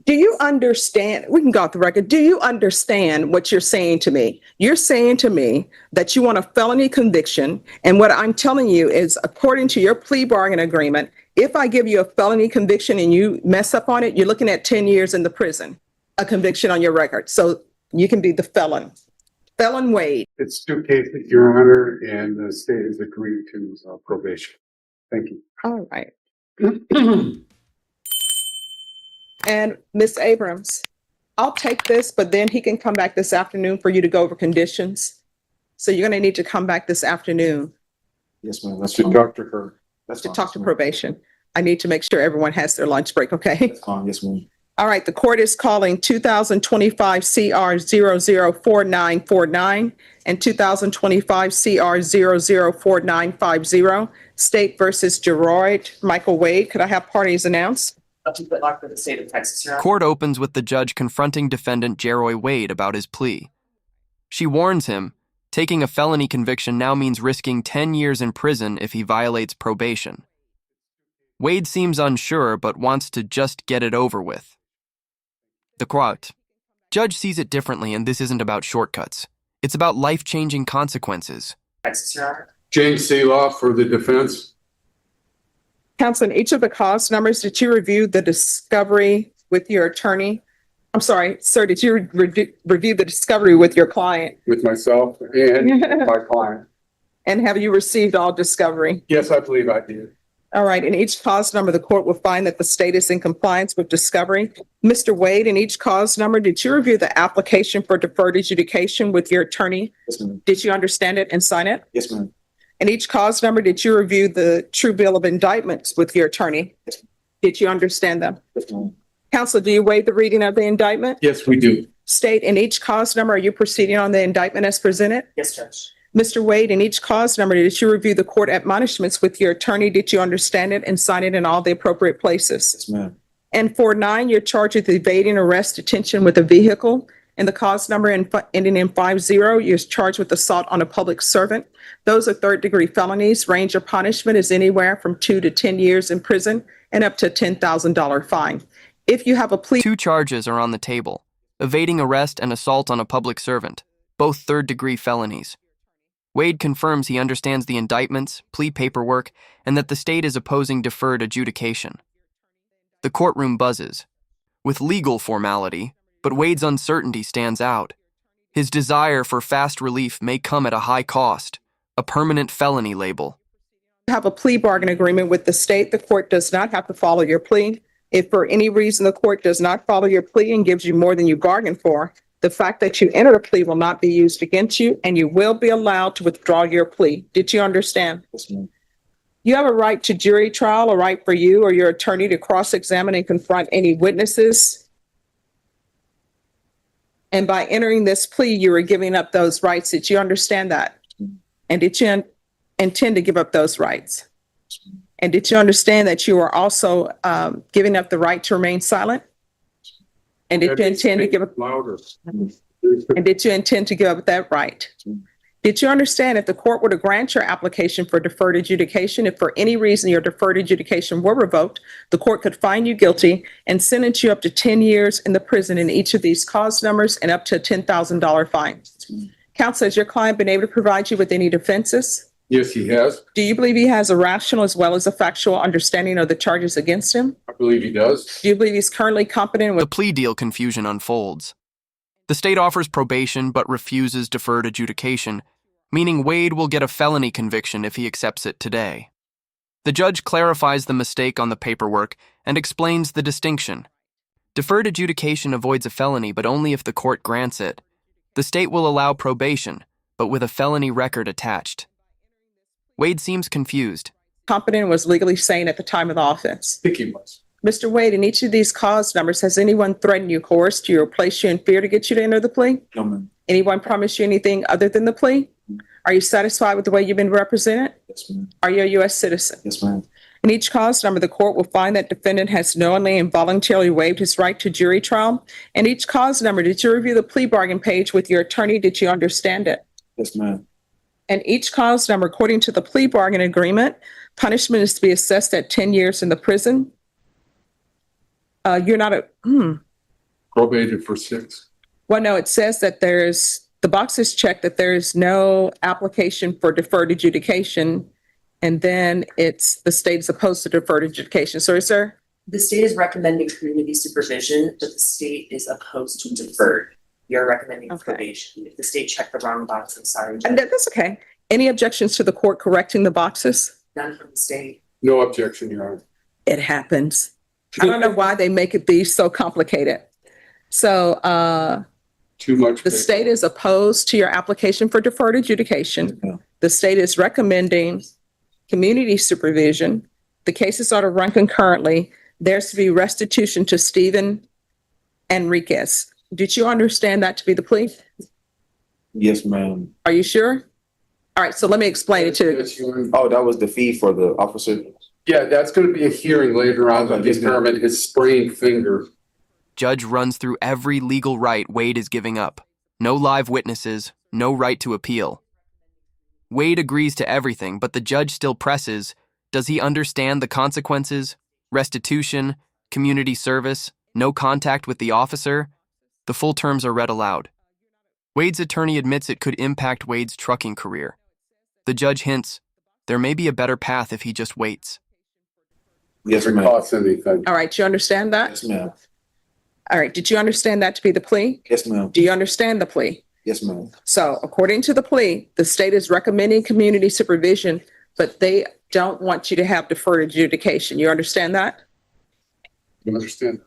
Do you understand? We can go off the record. Do you understand what you're saying to me? You're saying to me that you want a felony conviction. And what I'm telling you is, according to your plea bargain agreement, if I give you a felony conviction and you mess up on it, you're looking at 10 years in the prison, a conviction on your record. So you can be the felon. Felon Wade. It's 2 cases, Your Honor, and the state has agreed to probation. Thank you. All right. And Ms. Abrams, I'll take this, but then he can come back this afternoon for you to go over conditions. So you're going to need to come back this afternoon. Yes, ma'am. Let's talk to her. That's to fine. talk to probation. I need to make sure everyone has their lunch break, okay? That's fine. Yes, ma'am. All right, the court is calling 2025 CR 004949 and 2025 CR 004950, State versus Gerroy Michael Wade. Could I have parties announced? The state of Texas. Court opens with the judge confronting defendant Gerroy Wade about his plea. She warns him, taking a felony conviction now means risking 10 years in prison if he violates probation. Wade seems unsure but wants to just get it over with. The quote, "Judge sees it differently and this isn't about shortcuts. It's about life-changing consequences." Texas, Your Honor. James Seeloff for the defense. Counsel, in each of the cause numbers, did you review the discovery with your attorney? I'm sorry, sir, did you review the discovery with your client? With myself and my client. And have you received all discovery? Yes, I believe I did. All right, in each cause number, the court will find that the state is in compliance with discovery. Mr. Wade, in each cause number, did you review the application for deferred adjudication with your attorney? Yes, ma'am. Did you understand it and sign it? Yes, ma'am. In each cause number, did you review the true bill of indictments with your attorney? Yes. Did you understand them? Yes, ma'am. Counsel, do you waive the reading of the indictment? Yes, we do. State, in each cause number, are you proceeding on the indictment as presented? Yes, Judge. Mr. Wade, in each cause number, did you review the court admonishments with your attorney? Did you understand it and sign it in all the appropriate places? Yes, ma'am. And for 9, you're charged with evading arrest, detention with a vehicle. And the cause number ending in 50, you're charged with assault on a public servant. Those are third-degree felonies. Range of punishment is anywhere from 2 to 10 years in prison and up to a $10,000 fine. If you have a plea... 2 charges are on the table: evading arrest and assault on a public servant, both third-degree felonies. Wade confirms he understands the indictments, plea paperwork, and that the state is opposing deferred adjudication. The courtroom buzzes with legal formality, but Wade's uncertainty stands out. His desire for fast relief may come at a high cost, a permanent felony label. Have a plea bargain agreement with the state, the court does not have to follow your plea. If for any reason the court does not follow your plea and gives you more than you bargained for, the fact that you entered a plea will not be used against you, and you will be allowed to withdraw your plea. Did you understand? Yes, ma'am. You have a right to jury trial, a right for you or your attorney to cross-examine and confront any witnesses. And by entering this plea, you are giving up those rights. Did you understand that? And did you intend to give up those rights? And did you understand that you are also giving up the right to remain silent? And did you intend to give up? Louder. And did you intend to give up that right? Did you understand if the court were to grant your application for deferred adjudication, if for any reason your deferred adjudication were revoked, the court could find you guilty and sentence you up to 10 years in the prison in each of these cause numbers and up to a $10,000 fine? Counsel, has your client been able to provide you with any defenses? Yes, he has. Do you believe he has a rational as well as a factual understanding of the charges against him? I believe he does. Do you believe he's currently competent The with... plea deal confusion unfolds. The state offers probation but refuses deferred adjudication, meaning Wade will get a felony conviction if he accepts it today. The judge clarifies the mistake on the paperwork and explains the distinction. Deferred adjudication avoids a felony, but only if the court grants it. The state will allow probation, but with a felony record attached. Wade seems confused. competent and was legally sane at the time of the offense? I think he was. Mr. Wade, in each of these cause numbers, has anyone threatened you, coerced you, or placed you in fear to get you to enter the plea? No, ma'am. Anyone promised you anything other than the plea? Are you satisfied with the way you've been represented? Yes, ma'am. Are you a U.S. citizen? Yes, ma'am. In each cause number, the court will find that defendant has knowingly and voluntarily waived his right to jury trial. In each cause number, did you review the plea bargain page with your attorney? Did you understand it? Yes, ma'am. And each cause number, according to the plea bargain agreement, punishment is to be assessed at 10 years in the prison. You're not a, Probated for 6. well, no, it says that the box is checked that there is no application for deferred adjudication. And then the state is opposed to deferred adjudication. Sorry, sir? The state is recommending community supervision, but the state is opposed to deferred. You're recommending Okay. probation. If the state checked the wrong box, I'm sorry. And that's okay. Any objections to the court correcting the boxes? None from the state. No objection, Your Honor. It happens. I don't know why they make it be so complicated. So Too much. the state is opposed to your application for deferred adjudication. Yeah. The state is recommending community supervision. The cases are to run concurrently. There's to be restitution to Stephen Enriquez. Did you understand that to be the plea? Yes, ma'am. Are you sure? All right, so let me explain it to you. Yes, Your Honor. Oh, that was the fee for the officer? Yeah, that's going to be a hearing later on to determine his sprained finger. Judge runs through every legal right Wade is giving up. No live witnesses, no right to appeal. Wade agrees to everything, but the judge still presses. Does he understand the consequences? Restitution, community service, no contact with the officer? The full terms are read aloud. Wade's attorney admits it could impact Wade's trucking career. The judge hints, there may be a better path if he just waits. Yes, Doesn't ma'am. cost anything. All right, you understand that? Yes, ma'am. All right, did you understand that to be the plea? Yes, ma'am. Do you understand the plea? Yes, ma'am. So according to the plea, the state is recommending community supervision, but they don't want you to have deferred adjudication. You understand that? You understand?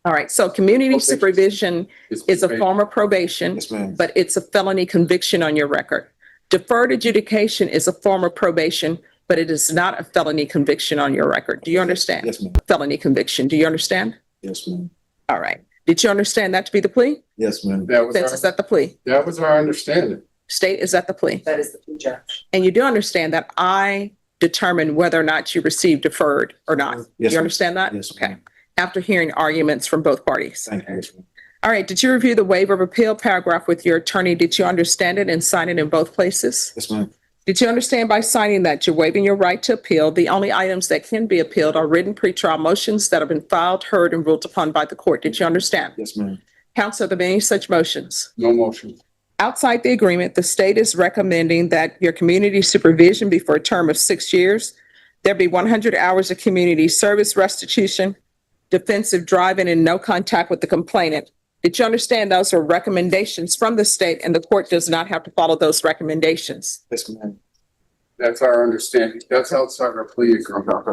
All right, so community supervision is a form of probation, Yes, ma'am. but it's a felony conviction on your record. Deferred adjudication is a form of probation, but it is not a felony conviction on your record. Do you understand? Yes, ma'am. Felony conviction. Do you understand? Yes, ma'am. All right. Did you understand that to be the plea? Yes, ma'am. Vince, is that the plea? That was our understanding. State, is that the plea? That is the plea, Judge. And you do understand that I determine whether or not you receive deferred or not. Yes, You ma'am. understand that? Yes, Okay. ma'am. After hearing arguments from both parties. Thank you. Yes, ma'am. All right. Did you review the waiver of appeal paragraph with your attorney? Did you understand it and sign it in both places? Yes, ma'am. Did you understand by signing that you're waiving your right to appeal? The only items that can be appealed are written pretrial motions that have been filed, heard, and ruled upon by the court. Did you understand? Yes, ma'am. Counsel, are there any such motions? No motion. Outside the agreement, the state is recommending that your community supervision be for a term of 6 years. There be 100 hours of community service restitution, defensive driving, and no contact with the complainant. Did you understand those are recommendations from the state and the court does not have to follow those recommendations? Yes, ma'am. That's our understanding. That's outside our plea agreement.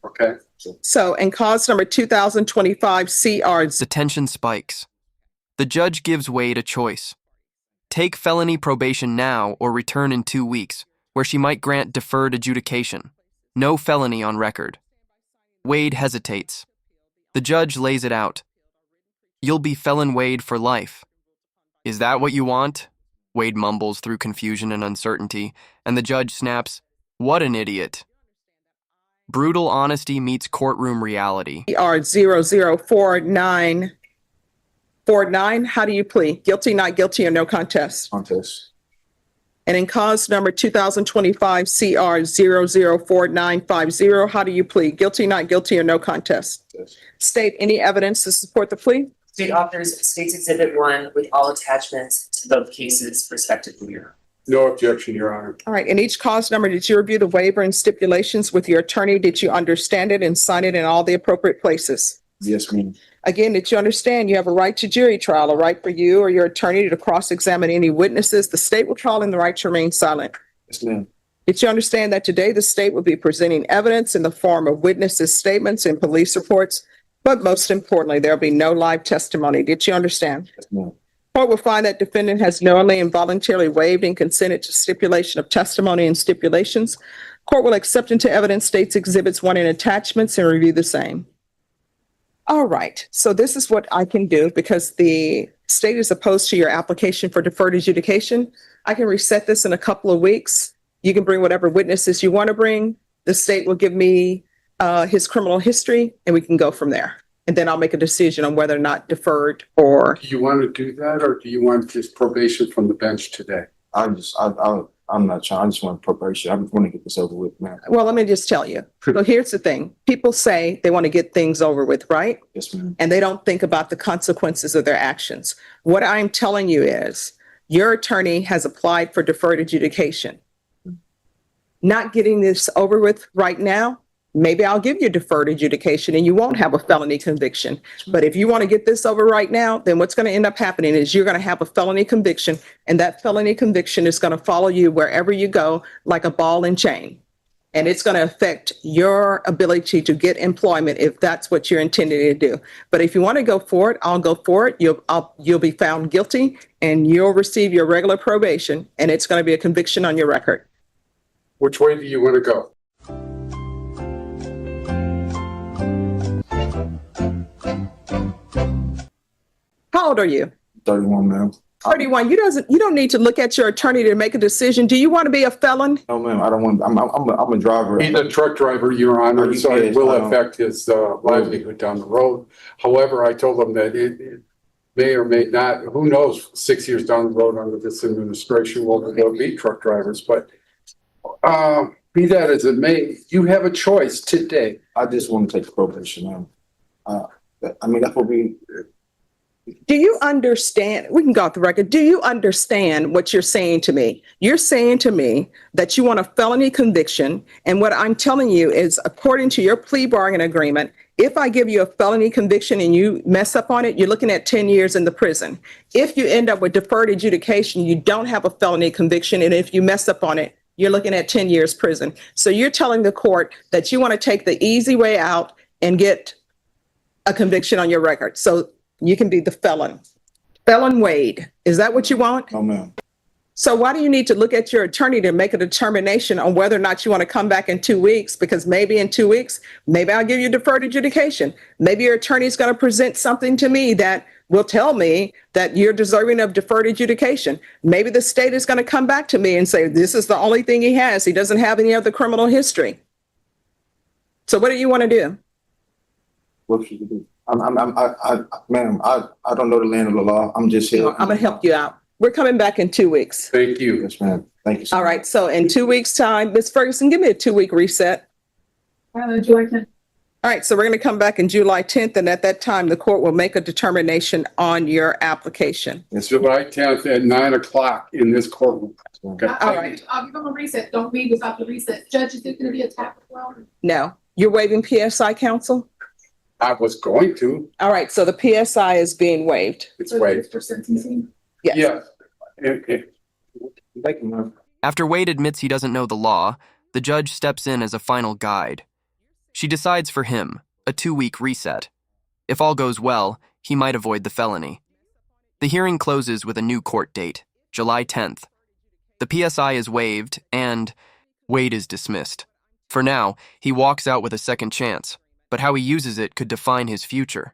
Okay? So in cause number 2025 CR The tension spikes. The judge gives Wade a choice. Take felony probation now or return in 2 weeks, where she might grant deferred adjudication. No felony on record. Wade hesitates. The judge lays it out. You'll be felon Wade for life. Is that what you want? Wade mumbles through confusion and uncertainty, and the judge snaps, what an idiot. Brutal honesty meets courtroom reality. CR 004949. How do you plead? Guilty, not guilty, or no contest? Contest. And in cause number 2025 CR 004950, how do you plead? Guilty, not guilty, or no contest? Yes. State any evidence to support the plea? State authors State's Exhibit 1 with all attachments to both cases respectively. No objection, Your Honor. All right, in each cause number, did you review the waiver and stipulations with your attorney? Did you understand it and sign it in all the appropriate places? Yes, ma'am. Again, did you understand you have a right to jury trial, a right for you or your attorney to cross-examine any witnesses? The state will call in the right to remain silent. Yes, ma'am. Did you understand that today the state will be presenting evidence in the form of witnesses' statements and police reports? But most importantly, there'll be no live testimony. Did you understand? Yes, ma'am. Court will find that defendant has knowingly and voluntarily waived and consented to stipulation of testimony and stipulations. Court will accept into evidence state's exhibits 1 and attachments and review the same. All right, so this is what I can do because the state is opposed to your application for deferred adjudication. I can reset this in a couple of weeks. You can bring whatever witnesses you want to bring. The state will give me his criminal history and we can go from there. And then I'll make a decision on whether or not deferred or Do you want to do that or do you want just probation from the bench today? I'll I'm not trying. I just want probation. I just want to get this over with, ma'am. Well, let me just tell you. So here's the thing. People say they want to get things over with, right? Yes, ma'am. And they don't think about the consequences of their actions. What I'm telling you is your attorney has applied for deferred adjudication. Not getting this over with right now, maybe I'll give you deferred adjudication and you won't have a felony conviction. But if you want to get this over right now, then what's going to end up happening is you're going to have a felony conviction, and that felony conviction is going to follow you wherever you go like a ball and chain. And it's going to affect your ability to get employment if that's what you're intending to do. But if you want to go for it, I'll go for it. You'll be found guilty and you'll receive your regular probation, and it's going to be a conviction on your record. Which way do you want to go? How old are you? 31, ma'am. 31. You don't need to look at your attorney to make a decision. Do you want to be a felon? No, ma'am. I don't want. I'm a driver. He's a truck driver, Your Honor, so it Yes, will I know. affect his livelihood down the road. However, I told him that it may or may not, who knows, 6 years down the road under this administration, will be truck drivers. But be that as it may, you have a choice today. I just want to take the probation, ma'am. I mean, that's what we. Do you understand? We can go off the record. Do you understand what you're saying to me? You're saying to me that you want a felony conviction. And what I'm telling you is, according to your plea bargain agreement, if I give you a felony conviction and you mess up on it, you're looking at 10 years in the prison. If you end up with deferred adjudication, you don't have a felony conviction. And if you mess up on it, you're looking at 10 years prison. So you're telling the court that you want to take the easy way out and get a conviction on your record. So you can be the felon. Felon Wade. Is that what you want? No, ma'am. So why do you need to look at your attorney to make a determination on whether or not you want to come back in 2 weeks? Because maybe in 2 weeks, maybe I'll give you deferred adjudication. Maybe your attorney is going to present something to me that will tell me that you're deserving of deferred adjudication. Maybe the state is going to come back to me and say, this is the only thing he has. He doesn't have any other criminal history. So what do you want to do? What should we do? Ma'am, I don't know the land of the law. I'm just here. I'm going to help you out. We're coming back in 2 weeks. Thank you. Yes, ma'am. Thank you. So All right. So in 2 weeks' time, Ms. Ferguson, give me a 2-week reset. July 10th. All right. So we're going to come back in July 10th. And at that time, the court will make a determination on your application. Yes, July 10th at 9 o'clock in this courtroom. Okay. All right. I'll give them a reset. Don't leave without the reset. Judge, is it going to be a tap as well? No. You're waiving PSI, counsel? I was going to. All right. So the PSI is being waived. It's waived. For sentencing. Yes. Yeah. thank you, ma'am. After Wade admits he doesn't know the law, the judge steps in as a final guide. She decides for him a 2-week reset. If all goes well, he might avoid the felony. The hearing closes with a new court date, July 10th. The PSI is waived, and Wade is dismissed. For now, he walks out with a second chance, but how he uses it could define his future.